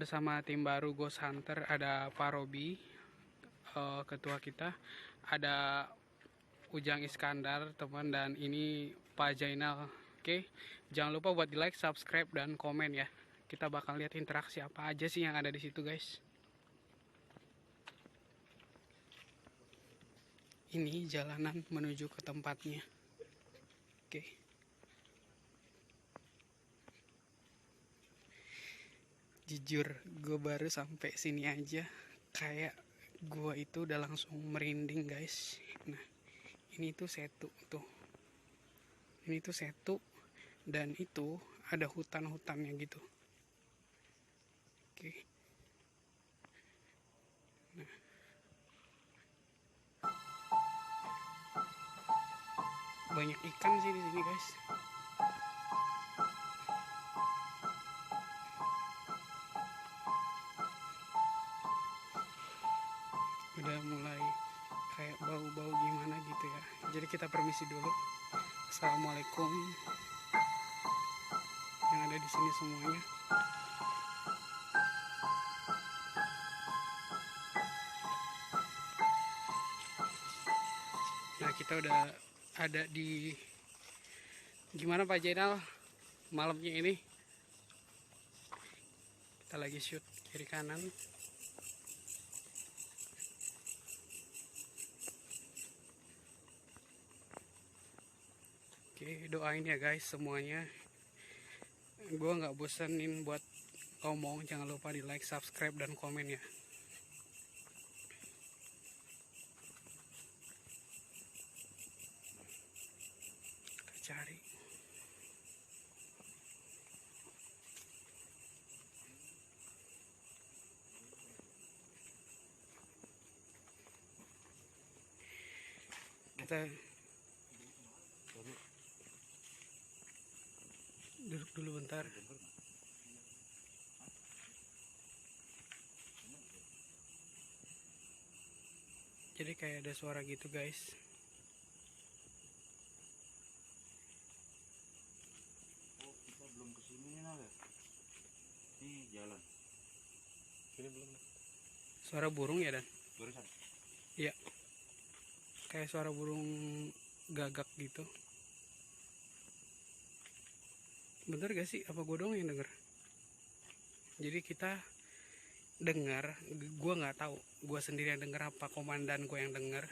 bersama tim baru Ghost Hunter. Ada Pak Robi, ketua kita. Ada Ujang Iskandar, teman, dan ini Pak Jainal. Oke, jangan lupa buat di like, subscribe, dan komen ya. Kita bakal lihat interaksi apa aja sih yang ada di situ, guys. Ini jalanan menuju ke tempatnya. Oke. Jujur, gue baru sampai sini aja kayak gue itu udah langsung merinding, guys. Nah, ini tuh Setu tuh. Ini tuh Setu, dan itu ada hutan-hutannya gitu. Oke. Nah, banyak ikan sih di sini, guys. Udah mulai kayak bau-bau gimana gitu ya. Jadi kita permisi dulu. Assalamualaikum yang ada di sini semuanya. Nah, kita udah ada di gimana Pak Jainal malamnya ini. Kita lagi shoot kiri kanan. Oke, doain ya guys semuanya. Gue nggak bosenin buat ngomong. Jangan lupa di like, subscribe, dan komen ya. Kita cari. Kita duduk dulu bentar. Jadi kayak ada suara gitu guys. Oh, kita belum kesini nih, ini jalan. Ini belum. Suara burung ya, Dan? Barusan. Iya. Kayak suara burung gagak gitu. Bener gak sih? Apa gue doang yang denger? Jadi kita dengar, gue nggak tahu. Gue sendiri yang denger apa komandan gue yang denger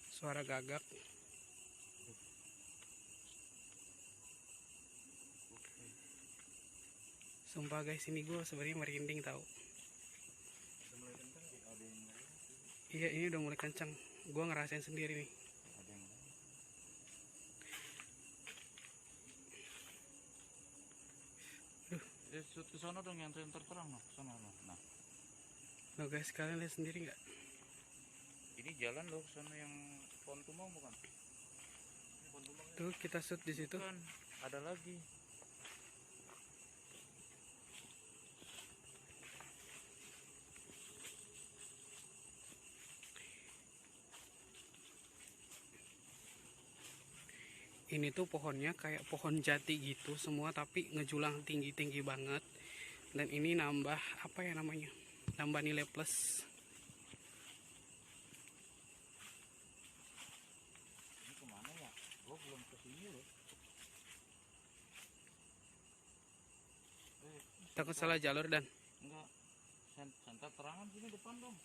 suara gagak. Sumpah guys, ini gue sebenarnya merinding tahu. Mulai kencang, ada yang lain. Iya, ini udah mulai kencang. Gue ngerasain sendiri nih. Ada yang lain. Shoot ke sana dong yang terang, no. Sana, no. Nah. Loh guys, kalian lihat sendiri nggak? Ini jalan loh, sana yang pohon tumbang bukan? Ini pohon tumbang. Tuh kita shoot di situ. Bukan, ada lagi. Ini tuh pohonnya kayak pohon jati gitu semua, tapi ngejulang tinggi-tinggi banget. Dan ini nambah apa ya namanya? Nambah nilai plus. Ini kemana ya? Gua belum kesini loh. Takut salah jalur, Dan? Enggak. Senter terangan sini depan dong.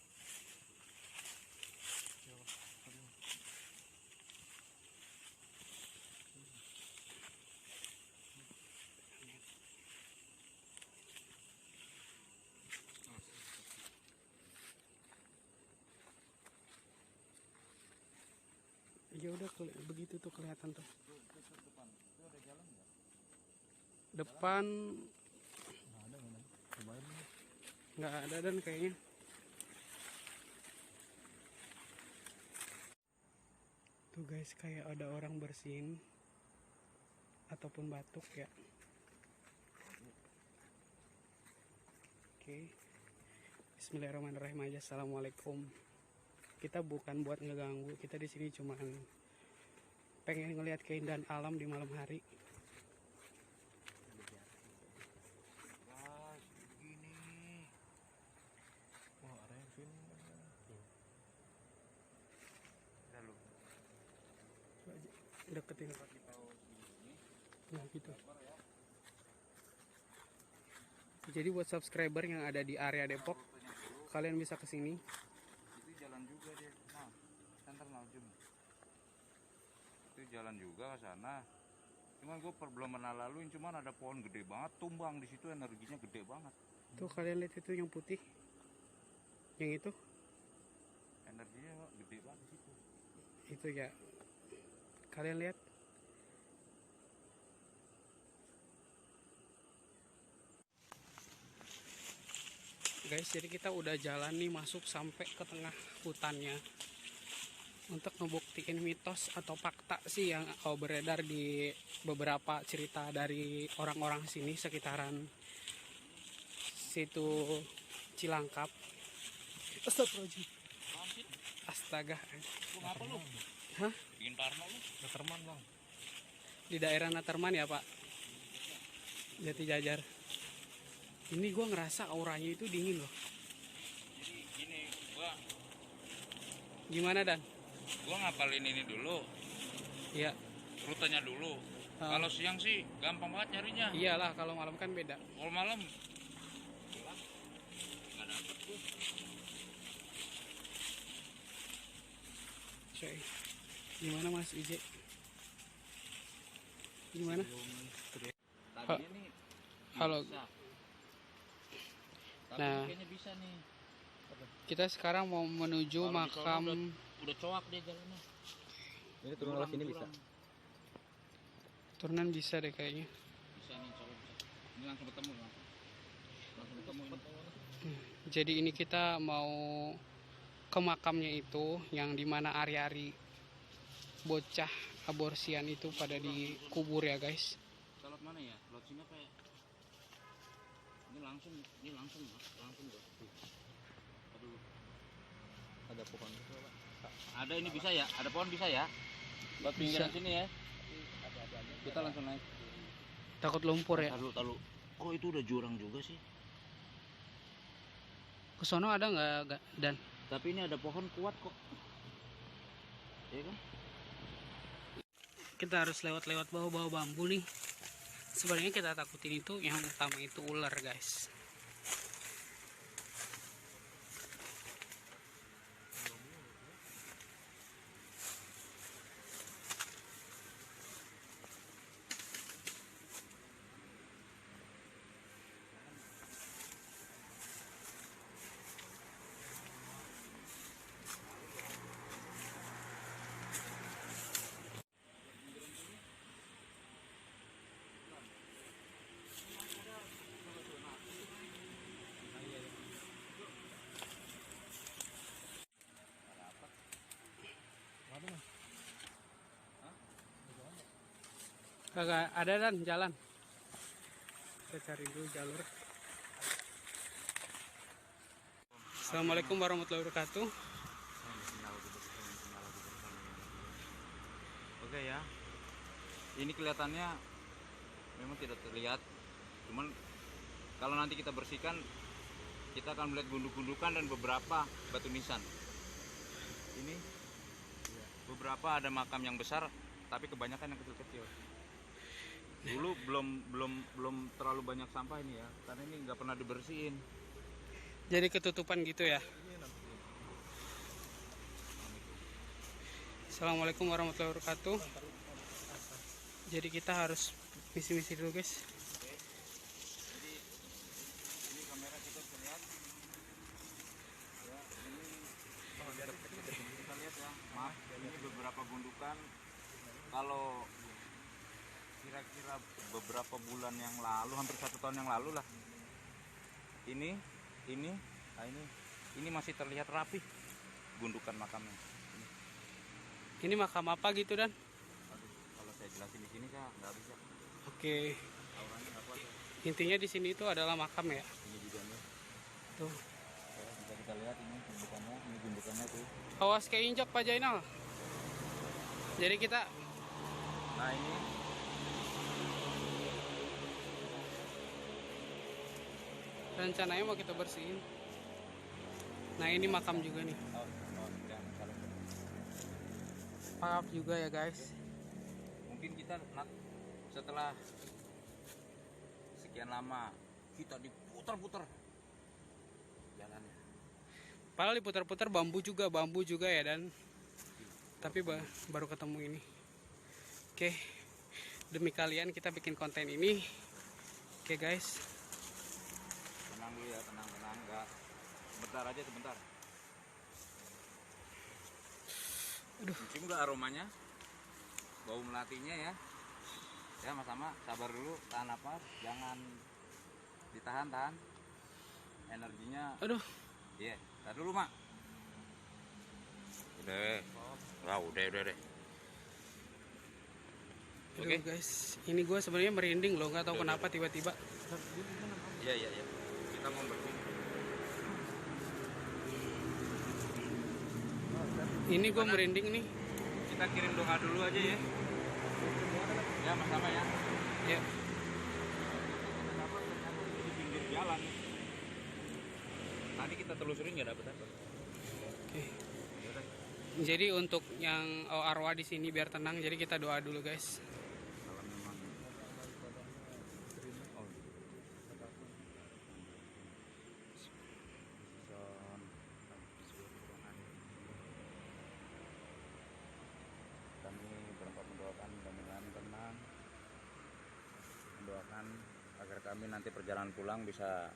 Ya udah begitu tuh kelihatan tuh. Depan. Itu ada jalan enggak? Depan Enggak ada kan? Cobain. nggak ada, Dan, kayaknya. Tuh guys, kayak ada orang bersin ataupun batuk ya. Oke. Bismillahirrahmanirrahim aja. Assalamualaikum. Kita bukan buat ngeganggu, kita di sini cuman pengen ngelihat keindahan alam di malam hari. Guys, begini deketin. Nah gitu. Jadi buat subscriber yang ada di area Depok, kalian bisa kesini. Itu jalan juga dia. Nah, center Naljum. Itu jalan juga ke sana. Cuman gue belum pernah laluin, cuman ada pohon gede banget tumbang di situ, energinya gede banget. Tuh kalian lihat itu yang putih. Yang itu? Energinya gede banget di situ. Itu ya. Kalian lihat. Guys, jadi kita udah jalan nih masuk sampai ke tengah hutannya untuk ngebuktiin mitos atau fakta sih yang beredar di beberapa cerita dari orang-orang sini sekitaran situ Cilangkap. Astagfirullahaladzim. Astaga. Lu ngapa lu? Hah? Bikin parno lu? Naterman bang. Di daerah Naterman ya Pak? Jati Jajar. Ini gue ngerasa auranya itu dingin loh. Jadi gini, gua Gimana Dan? ngapalin ini dulu, Iya. rutenya dulu. Kalau siang sih gampang banget nyarinya. Iyalah, kalau malam kan beda. Kalau malam nggak dapet tuh. Coy. Gimana Mas Ije? Gimana? Tadinya nih Halo. bisa. Tapi Nah. kayaknya bisa nih. Kita sekarang mau menuju Kalau di makam. sono udah coak dia jalannya. Ini turun lewat sini bisa. Turunan bisa deh kayaknya. Bisa nih, coba bisa. Ini langsung ketemu langsung. Langsung ketemu ini. Jadi ini kita mau ke makamnya itu yang dimana ari-ari bocah aborsian itu pada dikubur ya guys. Kita lewat mana ya? Lewat sini apa ya? Ini langsung bro. Aduh. Ada pohon itu, Pak. Ada ini bisa ya? Ada pohon bisa ya? Lewat pinggiran sini ya. Kita langsung naik. Takut lumpur ya. Taruh. Kok itu udah jurang juga sih? Kesono ada nggak Dan? Tapi ini ada pohon kuat kok. Iya kan? Kita harus lewat-lewat bawah-bawah bambu nih. Sebenarnya kita takutin itu yang utama itu ular guys. Kagak ada Dan jalan. Kita cari dulu jalur. Assalamualaikum warahmatullahi wabarakatuh. Oke ya. Ini kelihatannya memang tidak terlihat. Cuman kalau nanti kita bersihkan, kita akan melihat gunduk-gundukan dan beberapa batu nisan. Ini beberapa ada makam yang besar, tapi kebanyakan yang kecil-kecil. Dulu belum terlalu banyak sampah ini ya, karena ini nggak pernah dibersihin. Jadi ketutupan gitu ya. Assalamualaikum warahmatullahi wabarakatuh. Jadi kita harus misi-misi dulu guys. Jadi ini kamera kita bisa lihat. Ya, ini kita lihat ya. Maaf, ini beberapa gundukan. Kalau kira-kira beberapa bulan yang lalu, hampir 1 tahun yang lalu lah. Ini masih terlihat rapi gundukan makamnya. Ini makam apa gitu Dan? Aduh, kalau saya jelasin di sini saya nggak bisa. Oke. Auranya nggak kuat ya. Intinya di sini itu adalah makam ya. Ini juga nih. Tuh. Ya, bisa kita lihat ini gundukannya tuh. Awas kayak injak Pak Jainal. Jadi kita. Nah ini Rencananya mau kita bersihin. Nah ini makam juga nih. jangan salah. Maaf juga ya guys. kita setelah sekian lama kita diputar-putar jalannya. Padahal diputar-putar bambu juga ya, dan tapi baru ketemu ini. Oke, demi kalian kita bikin konten ini. Oke guys, Tenang dulu ya, tenang, enggak. Sebentar aja, sebentar. Aduh. Cium nggak aromanya? Bau melatinya ya. Ya, sama-sama sabar dulu, tahan napas, jangan ditahan. Energinya. aduh, Iya, tar dulu, Mak. Udah. Wah, udah deh. aduh Oke. guys, ini gue sebenarnya merinding loh, nggak tahu Udah. kenapa tiba-tiba. Iya. Kita mau berhenti. Ini gue merinding nih. Kita kirim doa dulu aja ya. Ya, sama-sama ya. Ya, Di pinggir jalan. Tadi kita telusurin nggak dapet apa. oke. Jadi untuk yang arwah di sini biar tenang, jadi kita doa dulu guys. Kalau memang kami berempat mendoakan mudah-mudahan tenang, mendoakan agar kami nanti perjalanan pulang bisa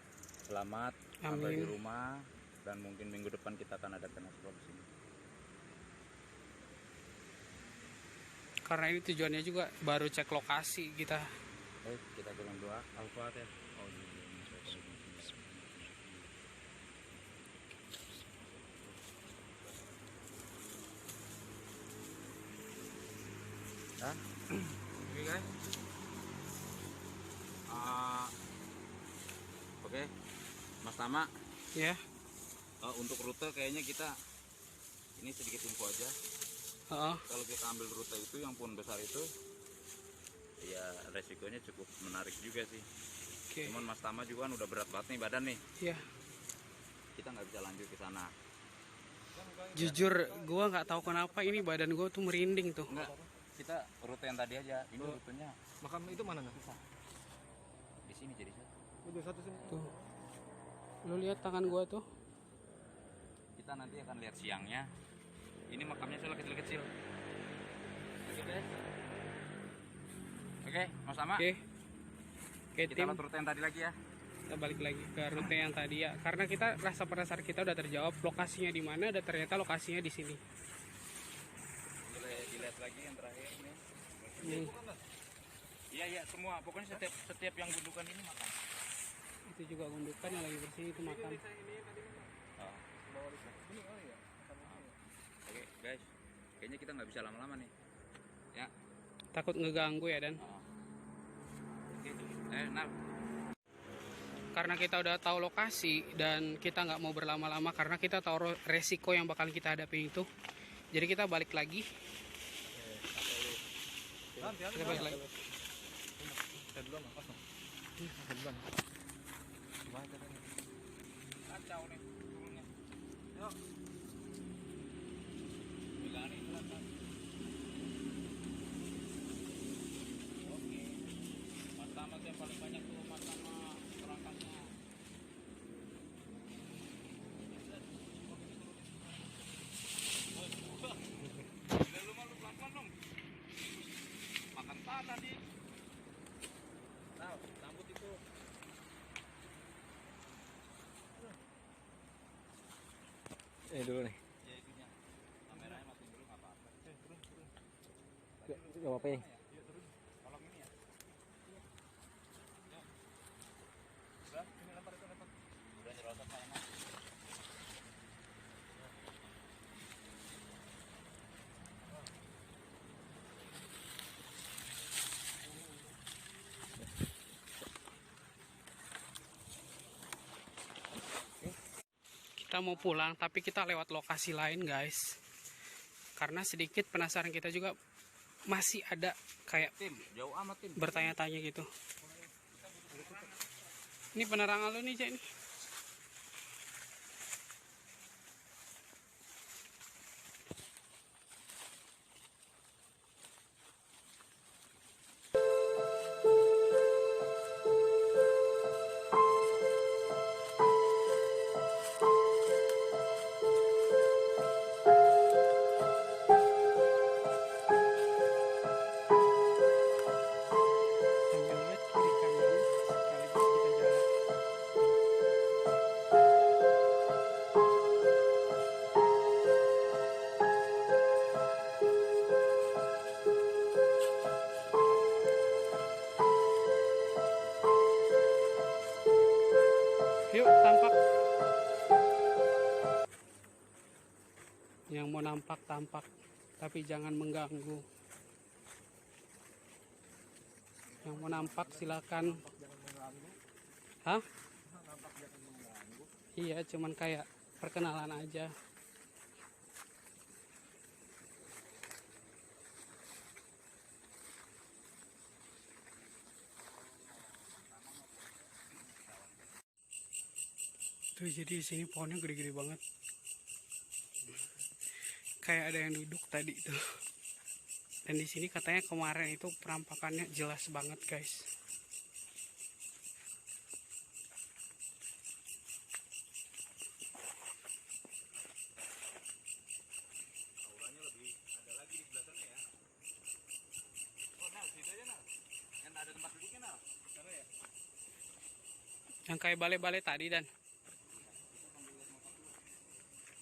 selamat sampai di Amin. rumah, dan mungkin minggu depan kita akan ada transport di sini. Karena ini tujuannya juga baru cek lokasi kita. Baik, kita kirim doa. Al-Fatihah. Ya, oke guys. Oke, Mas Tama. Ya, Untuk rute kayaknya kita ini sedikit info aja. heeh. Kalau kita ambil rute itu yang pohon besar itu, ya resikonya cukup menarik juga sih. Oke. Cuman Mas Tama juga kan udah berat banget nih badan nih. Ya, Kita nggak bisa lanjut ke sana. jujur gue nggak tahu kenapa ini badan gue tuh merinding tuh. Enggak, kita rute yang tadi aja. Ini rutenya Makam itu mana nggak? di sini jadi satu. Udah satu sini. Tuh, lu lihat tangan gue tuh. Kita nanti akan lihat siangnya. Ini makamnya soal kecil-kecil. Oke guys. Oke, Mas Tama. Oke, oke Kita tim. lihat rute yang tadi lagi ya. Kita balik lagi ke rute yang tadi ya, karena kita rasa penasaran kita udah terjawab lokasinya di mana, dan ternyata lokasinya di sini. Boleh dilihat lagi yang terakhir nih. Hmm, Iya, semua. Pokoknya setiap yang gundukan ini makam. itu juga gundukan yang lagi bersih itu makam. Oh. Oke guys, kayaknya kita nggak bisa lama-lama nih. Ya. Takut ngeganggu ya, dan Oke. Nah, karena kita udah tahu lokasi dan kita nggak mau berlama-lama karena kita tahu resiko yang bakal kita hadapi itu. Jadi kita balik lagi. Kita balik lagi. Kita duluan mas. Kita duluan. Gimana caranya? kacau nih turunnya. Yuk. Bilangin pelan-pelan. Oke. Mas Tama yang paling banyak tuh Mas Tama perangkatnya. Gila lu mah lu pelan-pelan dong. Makan tanah nih. Nah, rambut itu. Dulu nih. Ya itunya. Kameranya matiin dulu nggak apa-apa. Gak apa-apa ya. Tolong ini ya. Udah, ini lempar itu lempar. Udah nyerosot Pak enak. Kita mau pulang tapi kita lewat lokasi lain guys, karena sedikit penasaran kita juga, masih ada kayak Tim, jauh amat tim. bertanya-tanya gitu. Ini penerangan lu nih Cek nih. Yang mau nampak tampak, tapi jangan mengganggu. Yang mau nampak silakan. Nampak jangan mengganggu. Hah? Nampak jangan mengganggu. Iya, cuman kayak perkenalan aja. Tuh, jadi di sini pohonnya gede-gede banget. Kayak ada yang duduk tadi tuh. Dan di sini katanya kemarin itu perampakannya jelas banget, guys. Auranya lebih ada lagi di sebelah sana ya. Oh, nah, situ aja, nah. Yang ada tempat duduknya, nah. Sana ya. Yang kayak balai-balai tadi, Dan.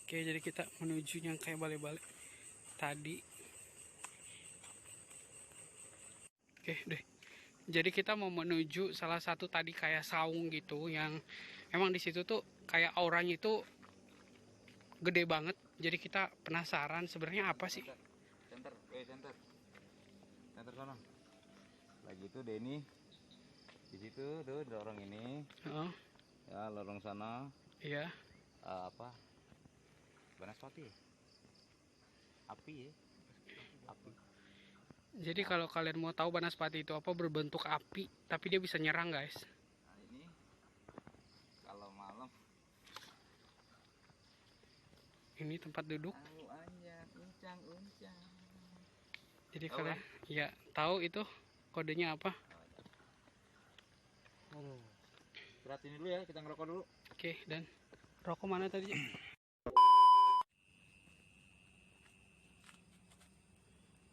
Oke, jadi kita menuju yang kayak balai-balai tadi. Oke deh. Jadi kita mau menuju salah satu tadi kayak saung gitu, yang emang di situ tuh kayak auranya itu gede banget. Jadi kita penasaran sebenarnya apa sih? Center, center. Center sana. Lagi itu Denny. Di situ tuh ada orang ini. Oh, Ya, lorong sana. iya. Apa? Banaspati ya? Api ya? Api. Jadi kalau kalian mau tahu banaspati itu apa, berbentuk api, tapi dia bisa nyerang, guys. Nah, ini kalau malam Ini tempat duduk. tahu aja uncang. Jadi Tahu kalian kan? ya tahu itu kodenya apa? Berat ini dulu ya, kita ngerokok dulu. Oke, Dan rokok mana tadi?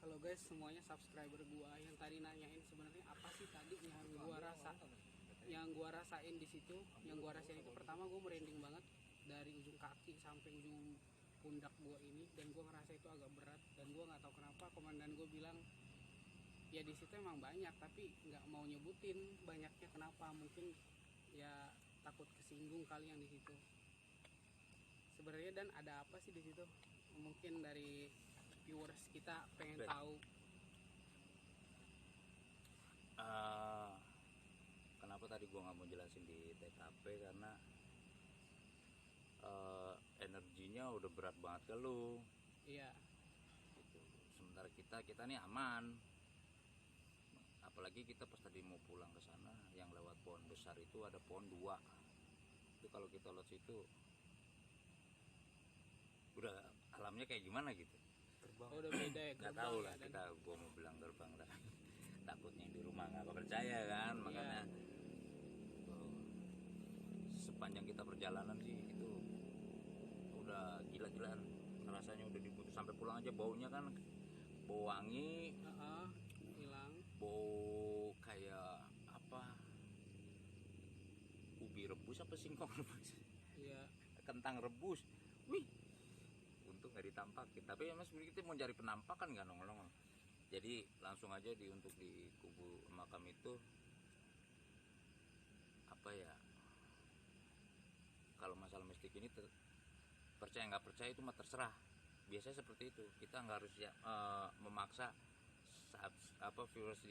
Halo guys, semuanya subscriber gua yang tadi nanyain sebenarnya apa sih tadi yang gua rasain di situ. Yang gua rasain itu pertama gua merinding banget dari ujung kaki sampai ujung pundak gua ini, dan gua ngerasa itu agak berat, dan gua nggak tahu kenapa komandan gua bilang ya di situ emang banyak, tapi nggak mau nyebutin banyaknya kenapa. Mungkin ya takut kesinggung kali yang di situ. Sebenarnya Dan ada apa sih di situ? Mungkin dari viewers kita pengen tahu. Kenapa tadi gua nggak mau jelasin di TKP karena energinya udah berat banget ke lu. Iya. Gitu. Sementara kita nih aman. Apalagi kita pas tadi mau pulang ke sana, yang lewat pohon besar itu ada pohon 2. Itu kalau kita lewat situ udah alamnya kayak gimana gitu. Oh, udah beda ya. Nggak tahu lah, gua mau bilang gerbang dah. Takutnya di rumah nggak percaya kan, makanya sepanjang kita perjalanan sih itu udah gila-gilaan rasanya, udah dibutuh sampai pulang aja baunya kan, bau wangi, hilang, bau kayak apa, ubi rebus apa singkong rebus, iya, kentang rebus. Wih, untung nggak ditampakin, tapi ya mas kita mau cari penampakan nggak nongol-nongol, jadi langsung aja untuk di kubu makam itu apa ya, kalau masalah mistik ini percaya nggak percaya itu mah terserah, biasanya seperti itu, kita nggak harus ya, memaksa viewers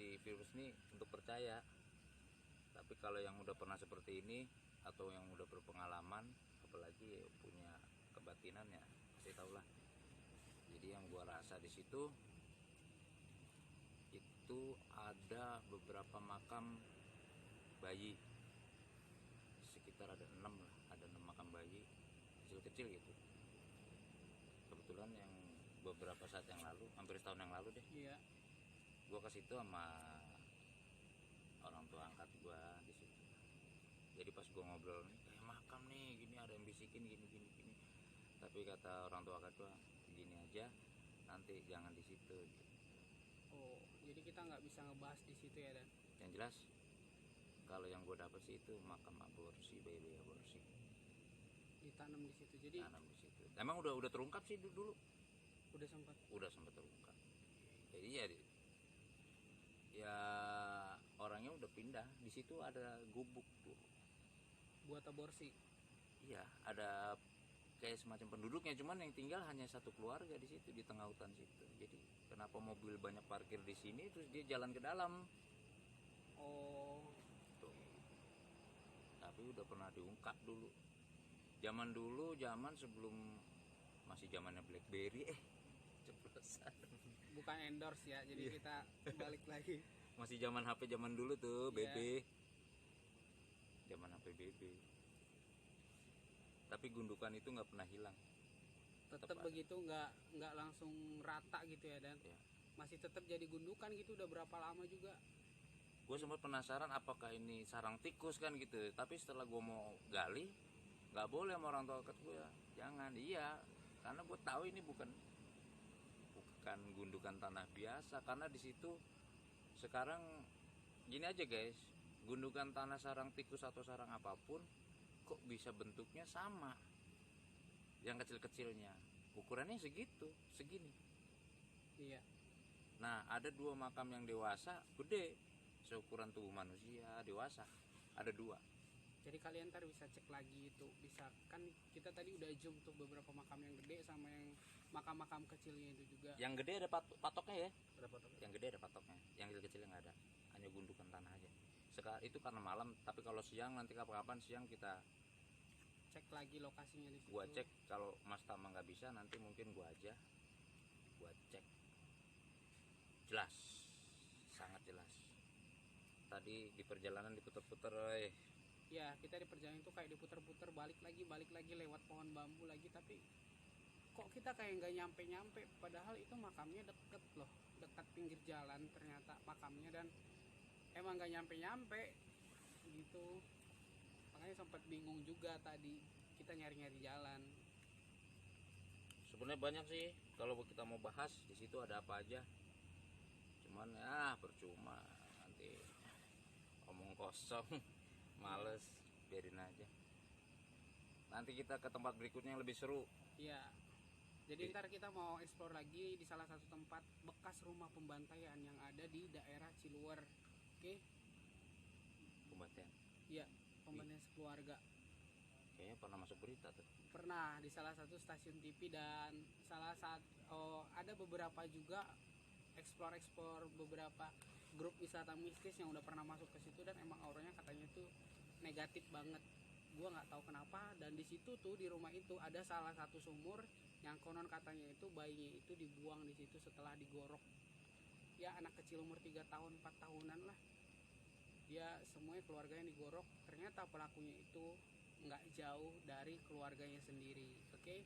ini untuk percaya. Tapi kalau yang udah pernah seperti ini atau yang udah berpengalaman, apalagi punya kebatinan, ya pasti tau lah. Jadi yang gua rasa di situ itu ada beberapa makam bayi, sekitar ada 6 lah, ada 6 makam bayi kecil-kecil gitu. Kebetulan yang beberapa saat yang lalu, hampir setahun yang lalu deh, iya, gua ke situ sama orang tua angkat gua di situ. Jadi pas gua ngobrol nih, kayak makam nih, gini ada yang bisikin gini. Tapi kata orang tua angkat gua, gini aja, nanti jangan di situ. Gitu. Oh, jadi kita nggak bisa ngebahas di situ ya, Dan? Yang jelas, kalau yang gua dapet sih itu makam aborsi, bayi aborsi. Ditanam di situ, jadi tanam di situ. Emang udah terungkap sih dulu. udah sempat terungkap. Jadi ya orangnya udah pindah. Di situ ada gubuk tuh buat aborsi. iya, ada kayak semacam penduduknya, cuman yang tinggal hanya satu keluarga di situ di tengah hutan situ. Jadi kenapa mobil banyak parkir di sini terus dia jalan ke dalam. Oh, Tuh. Tapi udah pernah diungkap dulu. Zaman dulu, zaman sebelum masih zamannya BlackBerry, ceplosan. bukan endorse ya, jadi Iya. kita balik lagi. Masih zaman HP zaman dulu tuh, Iya. BB. Zaman HP BB. Tapi gundukan itu nggak pernah hilang. Tetap Tetap ada. begitu, nggak langsung rata gitu ya, dan Ya. masih tetap jadi gundukan gitu. Udah berapa lama juga? Gue sempat penasaran apakah ini sarang tikus kan gitu. Tapi setelah gue mau gali, nggak boleh sama orang tua deket gue. Jangan, iya. Karena gue tahu ini bukan gundukan tanah biasa. Karena di situ sekarang gini aja guys, gundukan tanah sarang tikus atau sarang apapun kok bisa bentuknya sama. Yang kecil-kecilnya ukurannya segitu, segini. Iya. Nah, ada 2 makam yang dewasa, gede, seukuran tubuh manusia, dewasa. Ada 2. Jadi kalian ntar bisa cek lagi itu, bisa kan kita tadi udah zoom tuh beberapa makam yang gede sama yang makam-makam kecilnya itu juga. Yang gede ada patoknya ya. Berapa tuh? Yang gede ada patoknya, yang kecil-kecilnya nggak ada. Hanya gundukan tanah aja. Sekarang itu karena malam, tapi kalau siang nanti kapan-kapan siang kita Cek lagi lokasinya di situ. gua cek. Kalau Mas Tama nggak bisa, nanti mungkin gua aja gua cek. Jelas, sangat jelas. Tadi di perjalanan diputer-puter, Ya, kita di perjalanan itu kayak diputer-puter, balik lagi lewat pohon bambu lagi, tapi kok kita kayak nggak nyampe-nyampe, padahal itu makamnya deket loh, dekat pinggir jalan ternyata makamnya, dan emang nggak nyampe-nyampe gitu. Makanya sempat bingung juga tadi, kita nyari-nyari jalan. sebenarnya banyak sih kalau kita mau bahas di situ ada apa aja. Cuman ya percuma, nanti omong kosong, males, biarin aja. Nanti kita ke tempat berikutnya yang lebih seru. Iya. Jadi Oke. ntar kita mau explore lagi di salah satu tempat bekas rumah pembantaian yang ada di daerah Ciluwer. Oke? Pembantaian. Iya, pembantaian sekeluarga. Kayaknya pernah masuk berita tuh. Pernah di salah satu stasiun TV, dan ada beberapa juga explore beberapa grup wisata mistis yang udah pernah masuk ke situ, dan emang auranya katanya tuh negatif banget. Gua nggak tahu kenapa. Dan di situ tuh, di rumah itu ada salah satu sumur yang konon katanya itu bayinya itu dibuang di situ setelah digorok. Ya, anak kecil umur 3 tahun 4 tahunan lah, dia semuanya keluarganya digorok. Ternyata pelakunya itu nggak jauh dari keluarganya sendiri. Oke?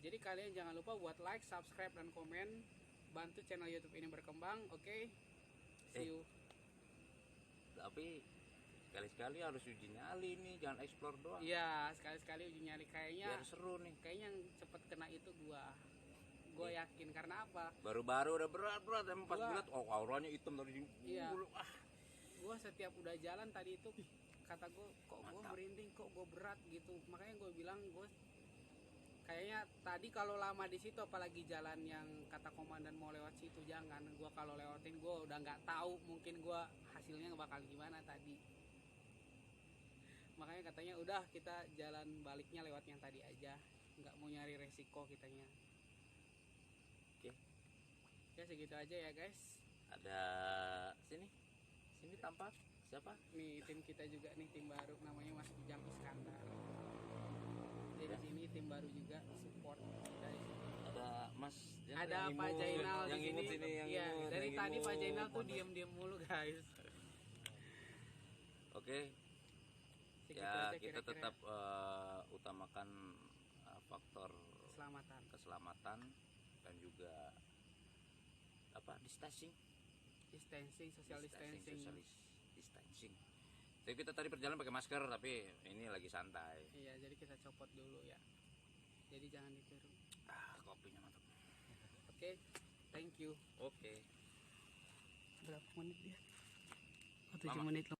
Jadi kalian jangan lupa buat like, subscribe, dan komen, bantu channel YouTube ini berkembang. Oke? See you. Tapi sekali-sekali harus uji nyali nih, jangan explore doang. Iya, sekali-sekali uji nyali. Kayaknya Biar seru nih. yang cepet kena itu gua Iya. yakin. Karena apa? Baru-baru udah berat emang pas Gua- lihat auranya hitam tadi. Iya. Ah, Gua setiap udah jalan tadi itu, kata gue kok gue Mantap. merinding, kok gue berat gitu. Makanya gue bilang, gue kayaknya tadi kalau lama di situ, apalagi jalan yang kata komandan mau lewat situ, jangan. Gue kalau lewatin, gue udah nggak tahu mungkin gue hasilnya bakal gimana tadi. Makanya katanya udah, kita jalan baliknya lewat yang tadi aja, nggak mau nyari resiko kitanya. Oke. Ya segitu aja ya guys. ada sini tampak siapa? Nih tim kita juga nih, tim baru namanya Mas Ujang Iskandar. Jadi Ya. sini tim baru juga, support dari sini. Ada Mas Ada yang Pak imut, Jainal yang di sini. imut sini, yang Iya, imut, dari yang tadi Pak imut. Jainal tuh diam-diam mulu guys. Oke, Segitu ya aja kita kira-kira. tetap utamakan faktor Keselamatan. keselamatan dan juga distancing, Social distancing. social distancing. Jadi kita tadi perjalanan pakai masker, tapi ini lagi santai. Iya, jadi kita copot dulu ya. Jadi jangan ditiru. Kopinya mantap. Oke, thank you. Oke. Berapa menit dia? Oh, 7 Lama. menit loh.